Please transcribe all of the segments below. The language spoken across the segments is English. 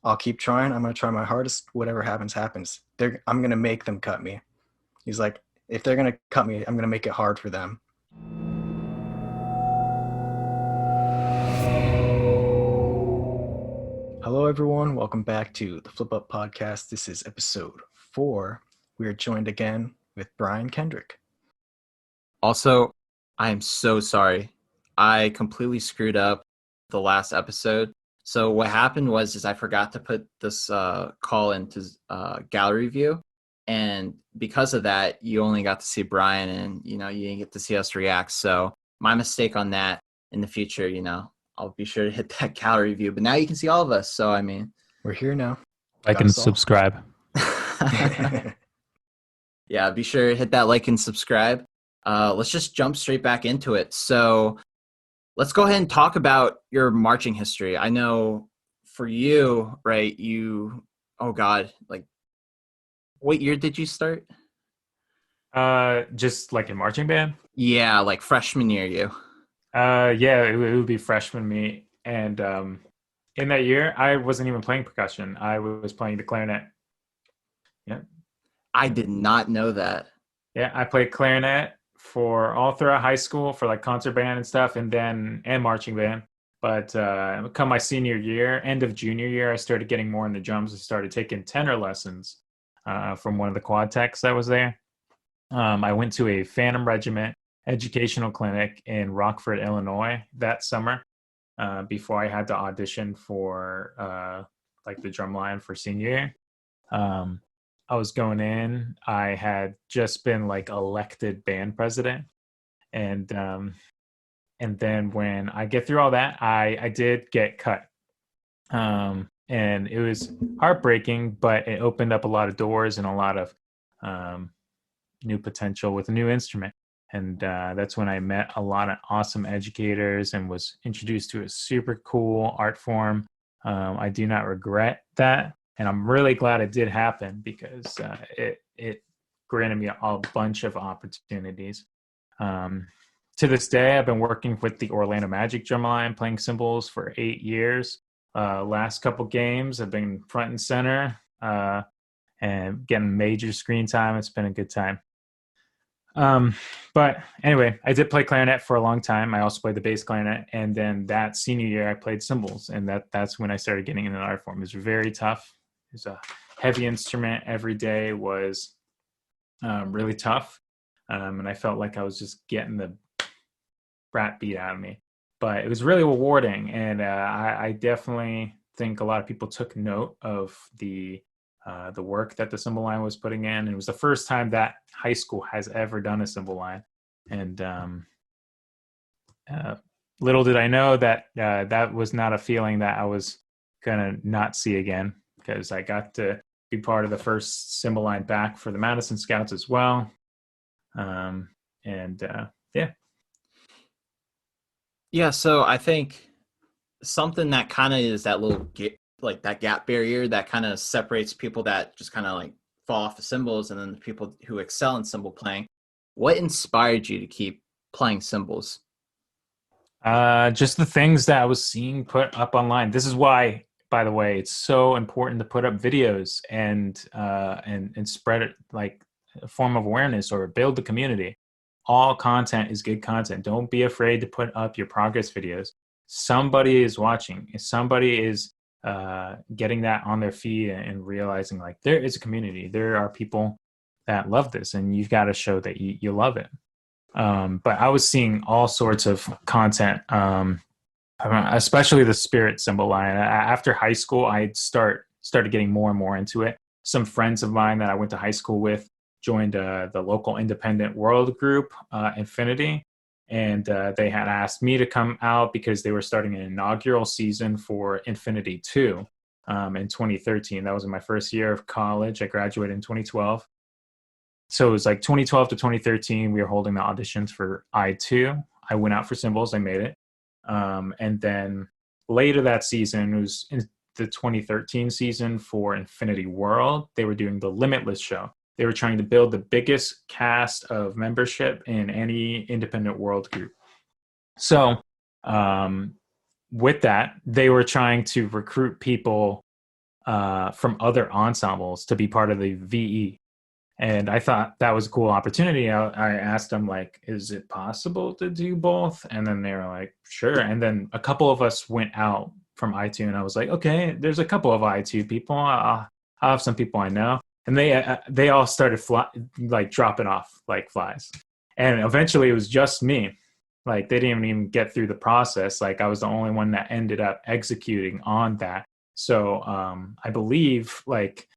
I'll keep trying. I'm gonna try my hardest. Whatever happens, happens. I'm gonna make them cut me. He's like, if they're gonna cut me, I'm gonna make it hard for them. Hello, everyone. Welcome back to the Flip Up Podcast. This is episode 4. We are joined again with Bryan Kendrick. Also, I am so sorry. I completely screwed up the last episode. So what happened was I forgot to put this call into gallery view, and because of that, you only got to see Bryan, and you didn't get to see us react. So my mistake on that. In the future, I'll be sure to hit that gallery view. But now you can see all of us. So I mean, we're here now. Like and subscribe. Yeah, be sure to hit that like and subscribe. Let's just jump straight back into it. So let's go ahead and talk about your marching history. I know for you, right, what year did you start? Just like in marching band? Yeah, like freshman year you. Yeah, it would be freshman me. And in that year, I wasn't even playing percussion. I was playing the clarinet. Yeah. I did not know that. Yeah, I played clarinet for all throughout high school for like concert band and stuff, and marching band. But come my senior year, end of junior year, I started getting more into drums and started taking tenor lessons from one of the quad techs that was there. I went to a Phantom Regiment educational clinic in Rockford, Illinois that summer before I had to audition for like the drum line for senior year. I was going in. I had just been like elected band president, and then when I get through all that, I did get cut, and it was heartbreaking, but it opened up a lot of doors and a lot of new potential with a new instrument. And that's when I met a lot of awesome educators and was introduced to a super cool art form. I do not regret that. And I'm really glad it did happen because it granted me a bunch of opportunities. To this day, I've been working with the Orlando Magic drumline, playing cymbals for 8 years. Last couple games, I've been front and center and getting major screen time. It's been a good time. But anyway, I did play clarinet for a long time. I also played the bass clarinet, and then that senior year I played cymbals, and that's when I started getting into the art form. It was very tough. It was a heavy instrument. Every day was really tough, and I felt like I was just getting the brat beat out of me. But it was really rewarding, and I definitely think a lot of people took note of the work that the cymbal line was putting in. It was the first time that high school has ever done a cymbal line. And little did I know that that was not a feeling that I was going to not see again, because I got to be part of the first cymbal line back for the Madison Scouts as well. Yeah. Yeah, so I think something that kind of is that little like that gap barrier that kind of separates people that just kind of like fall off the cymbals and then the people who excel in cymbal playing. What inspired you to keep playing cymbals? Just the things that I was seeing put up online. This is why, by the way, it's so important to put up videos and spread it like a form of awareness or build the community. All content is good content. Don't be afraid to put up your progress videos. Somebody is watching. If somebody is getting that on their feed and realizing like there is a community, there are people that love this, and you've got to show that you love it. But I was seeing all sorts of content, especially the spirit cymbal line. After high school, I started getting more and more into it. Some friends of mine that I went to high school with joined the local independent world group, Infinity. And they had asked me to come out because they were starting an inaugural season for Infinity 2 in 2013. That was in my first year of college. I graduated in 2012. So it was like 2012 to 2013, we were holding the auditions for I2. I went out for cymbals. I made it. And then later that season, it was in the 2013 season for Infinity World. They were doing the Limitless show. They were trying to build the biggest cast of membership in any independent world group. So with that, they were trying to recruit people from other ensembles to be part of the VE. And I thought that was a cool opportunity. I asked them, like, is it possible to do both? And then they were like, sure. And then a couple of us went out from I2, and I was like, okay, there's a couple of I2 people. I'll have some people I know. And they all started dropping off like flies. And eventually it was just me. Like, they didn't even get through the process. Like, I was the only one that ended up executing on that. So I believe, like,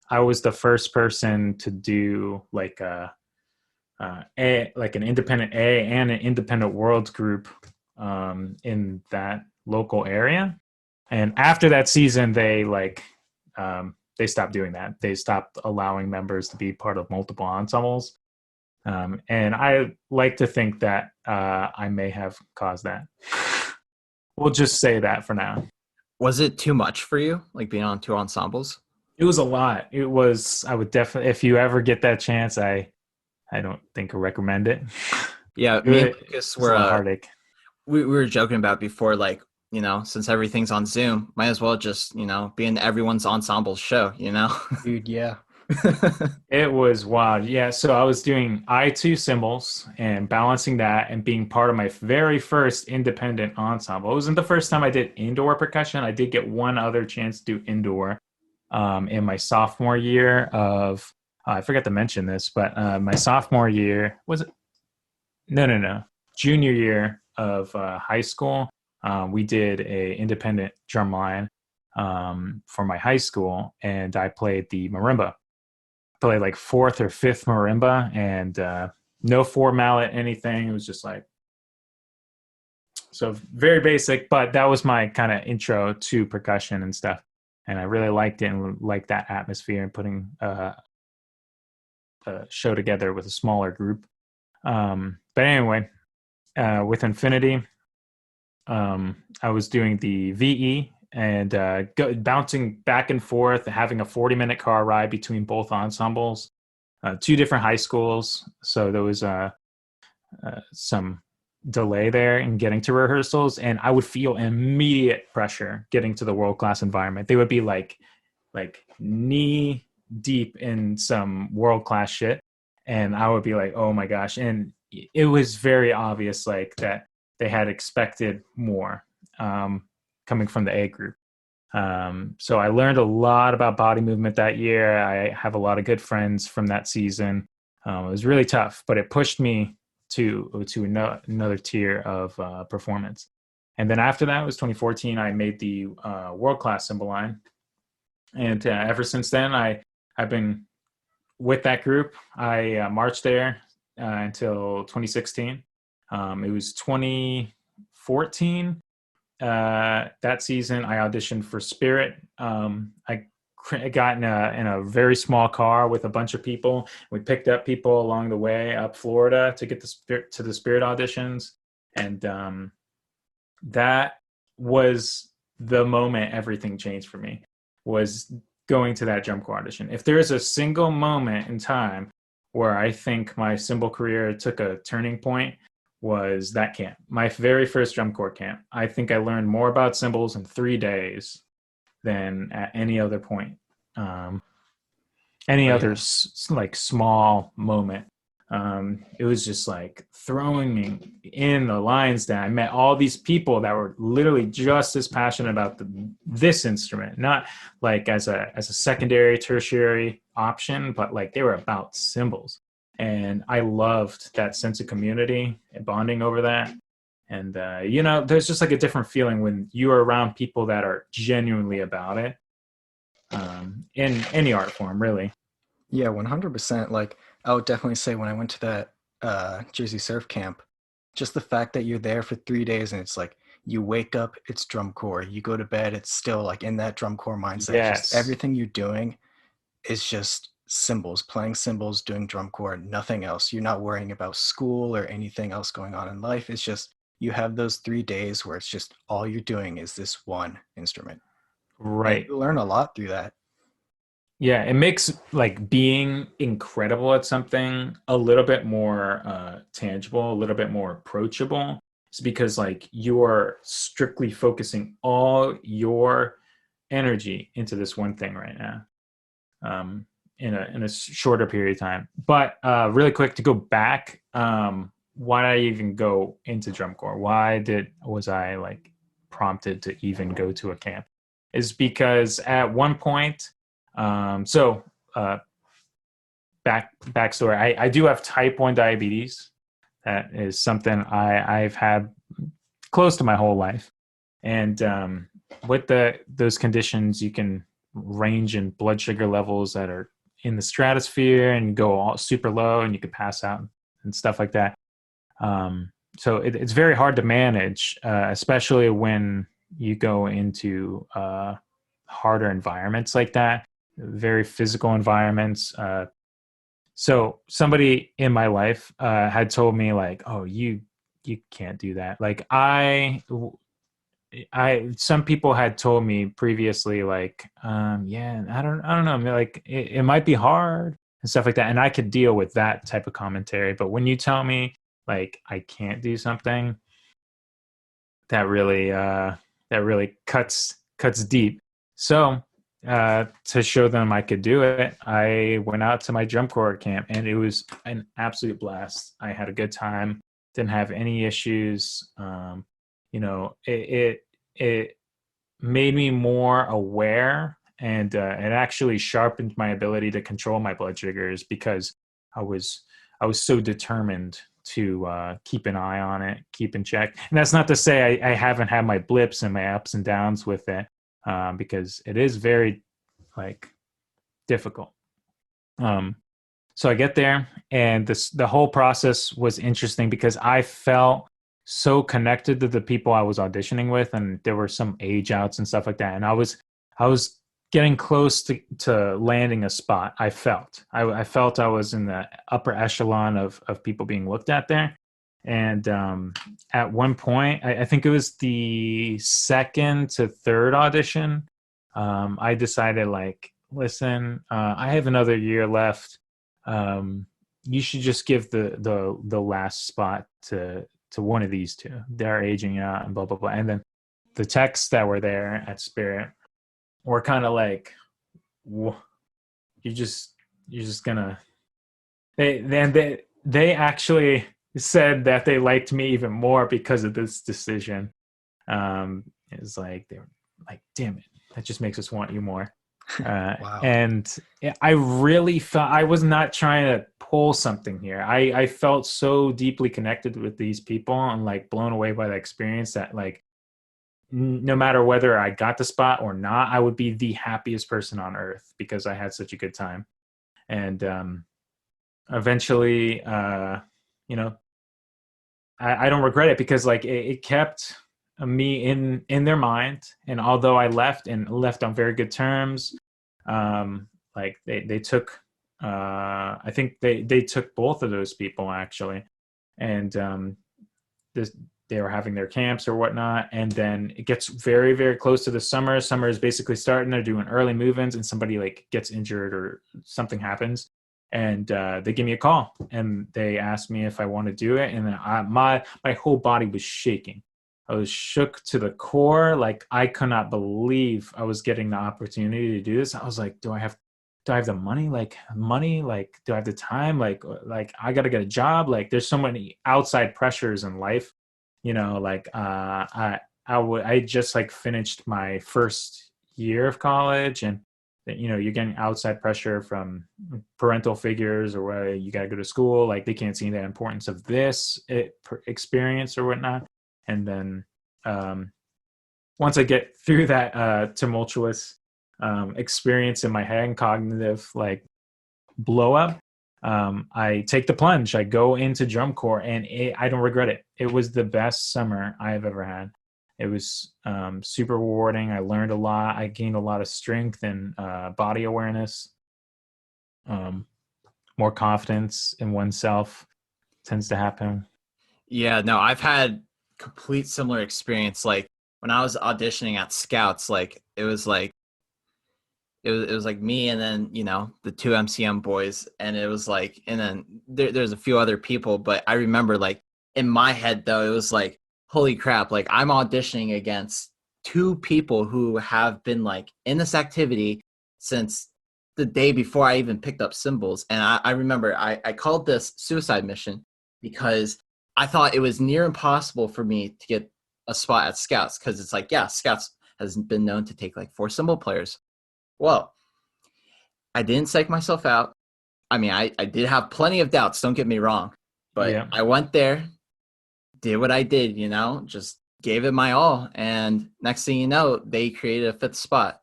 I was the first person to do like like an independent A and an independent world group in that local area. And after that season, they stopped doing that. They stopped allowing members to be part of multiple ensembles. And I like to think that I may have caused that. We'll just say that for now. Was it too much for you, like being on two ensembles? It was a lot. It was, I would definitely, if you ever get that chance, I don't think I recommend it. Yeah, me and Lucas were a heartache. We were joking about before, like, you know, since everything's on Zoom, might as well just, you know, be in everyone's ensemble show, you know? Dude, yeah. It was wild. Yeah. So I was doing I2 cymbals and balancing that and being part of my very first independent ensemble. It wasn't the first time I did indoor percussion. I did get one other chance to do indoor in my sophomore year of, I forgot to mention this, but my sophomore year, was it? No. Junior year of high school, we did a independent drum line for my high school, and I played the marimba. Played like fourth or fifth marimba, and no four mallet, anything. It was just like, so very basic, but that was my kind of intro to percussion and stuff. And I really liked it and liked that atmosphere and putting a show together with a smaller group. But anyway, with Infinity, I was doing the VE and bouncing back and forth, having a 40-minute car ride between both ensembles, two different high schools. So there was some delay there in getting to rehearsals, and I would feel immediate pressure getting to the world-class environment. They would be like knee deep in some world-class shit, and I would be like, oh my gosh. And it was very obvious, like, that they had expected more coming from the A group. So I learned a lot about body movement that year. I have a lot of good friends from that season. It was really tough, but it pushed me to another tier of performance. And then after that, it was 2014, I made the world-class cymbal line. And ever since then, I've been with that group. I marched there until 2016. It was 2014. That season, I auditioned for Spirit. I got in a very small car with a bunch of people. We picked up people along the way up Florida to get to the Spirit auditions, and that was the moment everything changed for me. Was going to that drum corps audition. If there is a single moment in time where I think my cymbal career took a turning point, was that camp. My very first drum corps camp. I think I learned more about cymbals in 3 days than at any other point. Other like small moment. It was just like throwing me in the lion's den. I met all these people that were literally just as passionate about this instrument, not like as a secondary, tertiary option, but like they were about cymbals. And I loved that sense of community and bonding over that. And, there's just like a different feeling when you are around people that are genuinely about it, in any art form, really. Yeah, 100%. Like, I would definitely say when I went to that Jersey Surf camp, just the fact that you're there for 3 days and it's like you wake up, it's drum corps. You go to bed, it's still like in that drum corps mindset. Yes. Just everything you're doing is just cymbals, playing cymbals, doing drum corps, nothing else. You're not worrying about school or anything else going on in life. It's just you have those 3 days where it's just all you're doing is this one instrument. Right. And you learn a lot through that. Yeah, it makes like being incredible at something a little bit more tangible, a little bit more approachable. It's because like you are strictly focusing all your energy into this one thing right now, in a shorter period of time. But really quick to go back, why did I even go into drum corps? Was I like prompted to even go to a camp? Is because at one point, backstory, I do have type 1 diabetes. That is something I've had close to my whole life. And with those conditions, you can range in blood sugar levels that are in the stratosphere and go all super low, and you could pass out and stuff like that. So it's very hard to manage, especially when you go into harder environments like that, very physical environments. So somebody in my life had told me like, "Oh, you can't do that." Like some people had told me previously like, yeah, I don't know, I mean, like it might be hard and stuff like that, and I could deal with that type of commentary. But when you tell me like I can't do something, that really cuts deep. So to show them I could do it, I went out to my drum corps camp, and it was an absolute blast. I had a good time, didn't have any issues. It made me more aware, and it actually sharpened my ability to control my blood sugars, because I was so determined to keep an eye on it, keep in check. And that's not to say I haven't had my blips and my ups and downs with it, because it is very like difficult. So I get there, and the whole process was interesting because I felt so connected to the people I was auditioning with, and there were some age outs and stuff like that. And I was getting close to landing a spot. I felt I was in the upper echelon of people being looked at there. And at one point, I think it was the second to third audition, I decided like, listen, I have another year left. You should just give the last spot to one of these two. They're aging out and blah blah blah. And then the techs that were there at Spirit were kind of like, you're just gonna. They actually said that they liked me even more because of this decision. It's like they were like, damn it, that just makes us want you more. Wow. And I really felt I was not trying to pull something here. I felt so deeply connected with these people and like blown away by the experience that like no matter whether I got the spot or not, I would be the happiest person on earth because I had such a good time. And eventually, I don't regret it because like it kept me in their mind. And although I left on very good terms, like they took, I think they took both of those people actually. And they were having their camps or whatnot. And then it gets very, very close to the summer. Summer is basically starting. They're doing early move-ins and somebody like gets injured or something happens. And they give me a call and they asked me if I want to do it. And then my whole body was shaking. I was shook to the core. Like I could not believe I was getting the opportunity to do this. I was like, do I have the money? Like do I have the time? Like I got to get a job. Like there's so many outside pressures in life, like I just like finished my first year of college, and you're getting outside pressure from parental figures or where you got to go to school. Like they can't see the importance of this experience or whatnot. And then once I get through that tumultuous experience in my head and cognitive like blow up, I take the plunge. I go into drum corps, and I don't regret it. It was the best summer I've ever had. It was super rewarding. I learned a lot. I gained a lot of strength and body awareness. More confidence in oneself tends to happen. Yeah, no, I've had complete similar experience. Like when I was auditioning at Scouts, like it was like me and then the two MCM boys, and it was like, and then there's a few other people. But I remember like in my head though, it was like, holy crap, like I'm auditioning against two people who have been like in this activity since the day before I even picked up cymbals. And I remember I called this suicide mission because I thought it was near impossible for me to get a spot at Scouts, because it's like, yeah, Scouts has been known to take like 4 cymbal players. Well, I didn't psych myself out. I mean, I did have plenty of doubts, don't get me wrong, but Yeah. I went there, did what I did, you know, just gave it my all. And next thing you know, they created a 5th spot.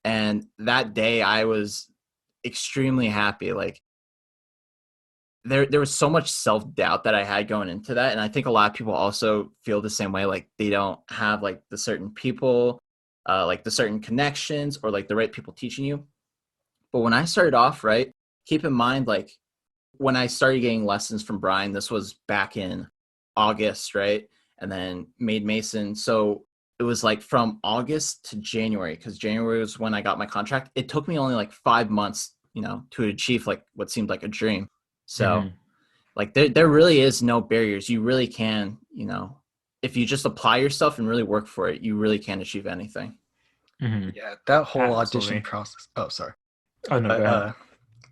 And that day I was extremely happy. Like there was so much self-doubt that I had going into that. And I think a lot of people also feel the same way. Like they don't have like the certain people, like the certain connections or like the right people teaching you. But when I started off, right, keep in mind, like when I started getting lessons from Bryan, this was back in August, right? And then made Mason. So it was like from August to January, because January was when I got my contract. It took me only like 5 months, you know, to achieve like what seemed like a dream. So like there really is no barriers. You really can, you know, if you just apply yourself and really work for it, you really can achieve anything. Yeah, that whole audition Absolutely. process. Oh, sorry. Oh no, But go ahead.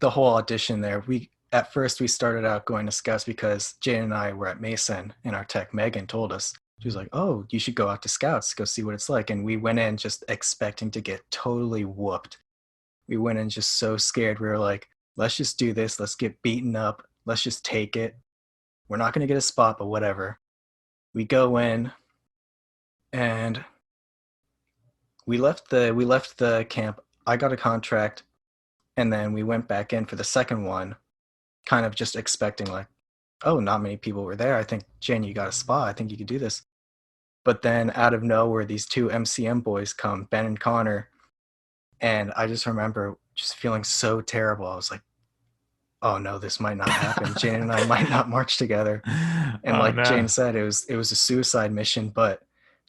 the whole audition there, at first we started out going to Scouts because Jane and I were at Mason, and our tech Megan told us, she was like, "Oh, you should go out to Scouts, go see what it's like." And we went in just expecting to get totally whooped. We went in just so scared. We were like, "Let's just do this. Let's get beaten up. Let's just take it. We're not going to get a spot, but whatever." We go in, and we left the camp. I got a contract, and then we went back in for the second one, kind of just expecting like, oh, not many people were there. I think, Jen, you got a spot. I think you could do this. But then out of nowhere, these 2 MCM boys come, Ben and Connor, and I just remember just feeling so terrible. I was like, oh no, this might not happen. Jane and I might not march together. And Oh like no. Jane said, it was a suicide mission. But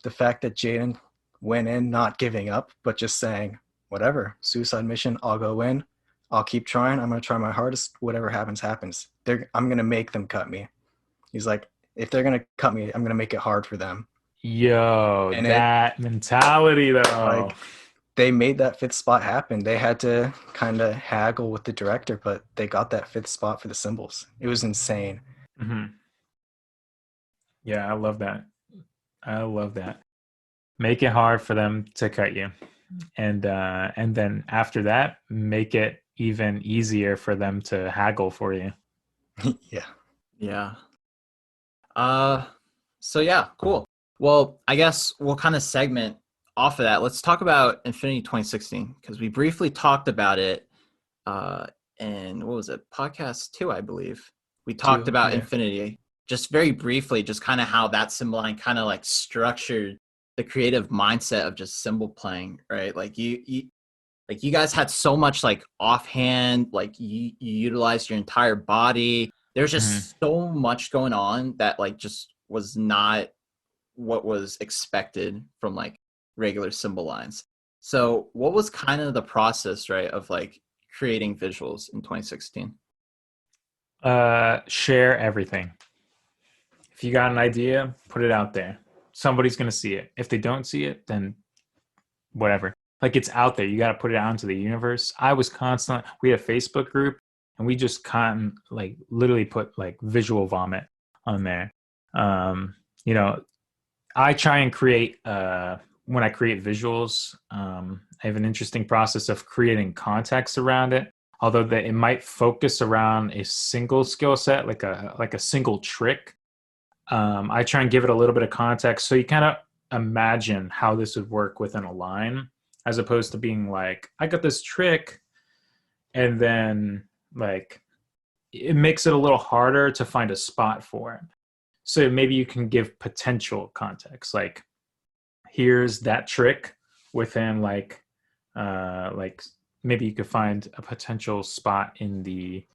the fact that Jaden went in not giving up, but just saying, whatever, suicide mission, I'll go in. I'll keep trying. I'm gonna try my hardest. Whatever happens, happens. I'm gonna make them cut me. He's like, if they're gonna cut me, I'm gonna make it hard for them. Yo, And it that mentality though. like they made that 5th spot happen. They had to kind of haggle with the director, but they got that 5th spot for the cymbals. It was insane. Yeah, I love that. I love that. Make it hard for them to cut you, and then after that, make it even easier for them to haggle for you. Yeah. Yeah. So yeah, cool. Well, I guess we'll kind of segment off of that. Let's talk about Infinity 2016, because we briefly talked about it in, what was it, podcast 2, I believe. We talked 2, about yeah. Infinity just very briefly, just kind of how that cymbal line kind of like structured the creative mindset of just cymbal playing, right? Like you guys had so much like offhand, like you utilized your entire body. There's just so much going on that like just was not what was expected from like regular cymbal lines. So what was kind of the process, right, of like creating visuals in 2016? Share everything. If you got an idea, put it out there. Somebody's gonna see it. If they don't see it, then whatever. Like it's out there. You got to put it out into the universe. I was constant. We had a Facebook group, and we just like literally put like visual vomit on there. You know, I try and create when I create visuals. I have an interesting process of creating context around it. Although that it might focus around a single skill set, like a single trick. I try and give it a little bit of context, so you kind of imagine how this would work within a line, as opposed to being like, I got this trick, and then like it makes it a little harder to find a spot for it. So maybe you can give potential context, like here's that trick within like maybe you could find a potential spot in the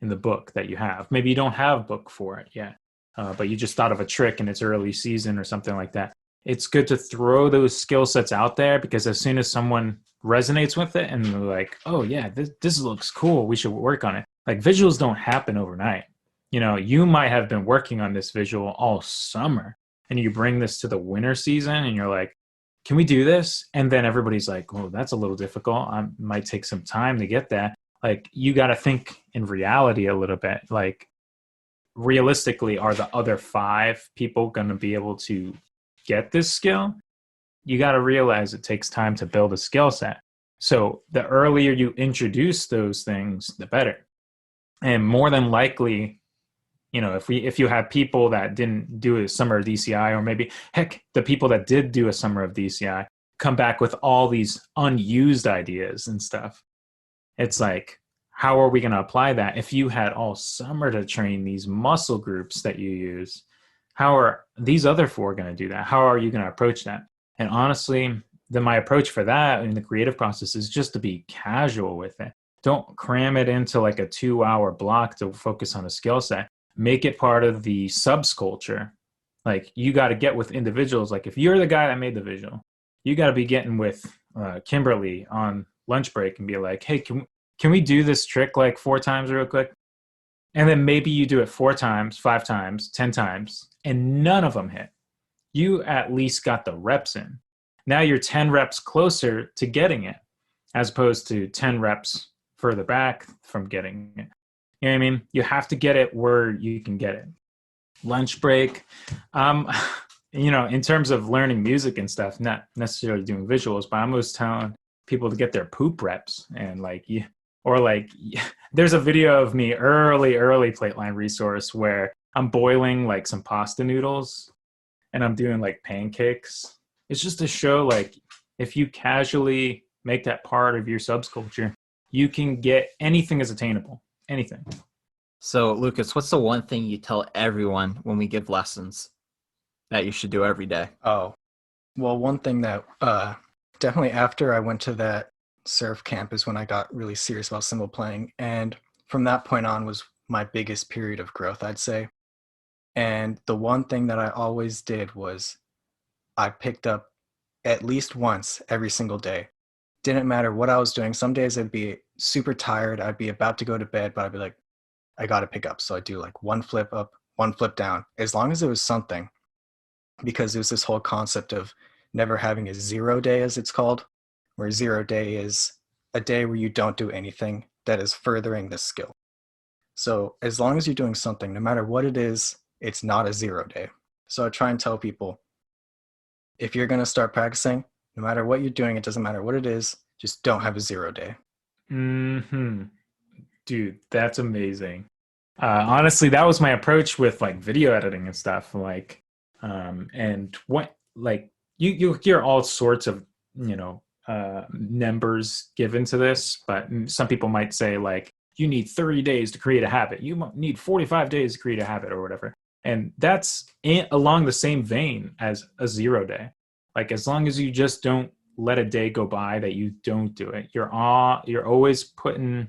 book that you have. Maybe you don't have a book for it yet, but you just thought of a trick and it's early season or something like that. It's good to throw those skill sets out there, because as soon as someone resonates with it and they're like, oh yeah, this looks cool, we should work on it. Like visuals don't happen overnight. You know, you might have been working on this visual all summer, and you bring this to the winter season and you're like, can we do this? And then everybody's like, oh, that's a little difficult. I might take some time to get that. Like, you got to think in reality a little bit. Like, realistically, are the other 5 people going to be able to get this skill? You got to realize it takes time to build a skill set. So the earlier you introduce those things, the better. And more than likely, you know, if you have people that didn't do a summer of DCI, or maybe heck, the people that did do a summer of DCI come back with all these unused ideas and stuff. It's like, how are we going to apply that? If you had all summer to train these muscle groups that you use, how are these other 4 going to do that? How are you going to approach that? And honestly, then my approach for that in the creative process is just to be casual with it. Don't cram it into like a 2-hour block to focus on a skill set. Make it part of the subculture. Like, you got to get with individuals. Like, if you're the guy that made the visual, you got to be getting with Kimberly on lunch break and be like, hey, can we do this trick like 4 times real quick? And then maybe you do it 4 times, 5 times, 10 times, and none of them hit. You at least got the reps in. Now you're 10 reps closer to getting it, as opposed to 10 reps further back from getting it. You know what I mean? You have to get it where you can get it. Lunch break. You know, in terms of learning music and stuff, not necessarily doing visuals, but I'm always telling people to get their poop reps. And like, there's a video of me early plate line resource where I'm boiling like some pasta noodles and I'm doing like pancakes. It's just to show, like, if you casually make that part of your subculture, you can get anything is attainable. Anything. So, Lucas, what's the one thing you tell everyone when we give lessons that you should do every day? Oh, well, one thing that definitely after I went to that surf camp is when I got really serious about cymbal playing. And from that point on was my biggest period of growth, I'd say. And the one thing that I always did was I picked up at least once every single day. Didn't matter what I was doing. Some days I'd be super tired. I'd be about to go to bed, but I'd be like, I got to pick up. So I do like 1 flip up, 1 flip down, as long as it was something, because it was this whole concept of never having a 0 day, as it's called, where 0 day is a day where you don't do anything that is furthering the skill. So as long as you're doing something, no matter what it is, it's not a 0 day. So I try and tell people, if you're going to start practicing, no matter what you're doing, it doesn't matter what it is, just don't have a 0 day. Dude, that's amazing. Honestly, that was my approach with like video editing and stuff. Like, and what, like, you hear all sorts of, you know, numbers given to this, but some people might say like, you need 30 days to create a habit. You need 45 days to create a habit or whatever. And that's along the same vein as a 0 day. Like, as long as you just don't let a day go by that you don't do it, you're always putting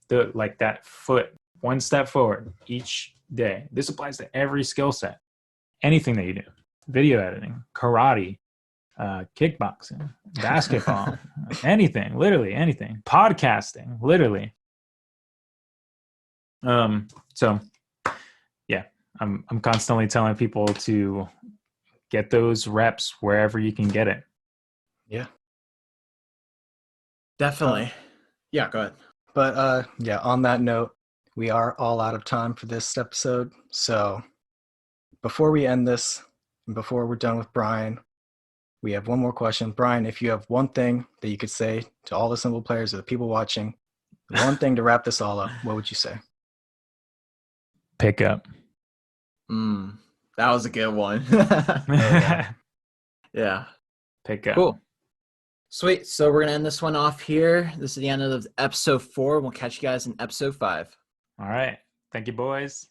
that foot 1 step forward each day. This applies to every skill set, anything that you do: video editing, karate, kickboxing, basketball, anything, literally anything, podcasting, literally. So yeah, I'm constantly telling people to get those reps wherever you can get it. Yeah. Definitely. Yeah, go ahead. But yeah, on that note, we are all out of time for this episode. So before we end this, and before we're done with Bryan, we have one more question. Bryan, if you have one thing that you could say to all the cymbal players or the people watching, one thing to wrap this all up, what would you say? Pick up. That was a good one. Yeah. Pick up. Cool. Sweet. So we're going to end this one off here. This is the end of episode 4. We'll catch you guys in episode 5. All right. Thank you, boys.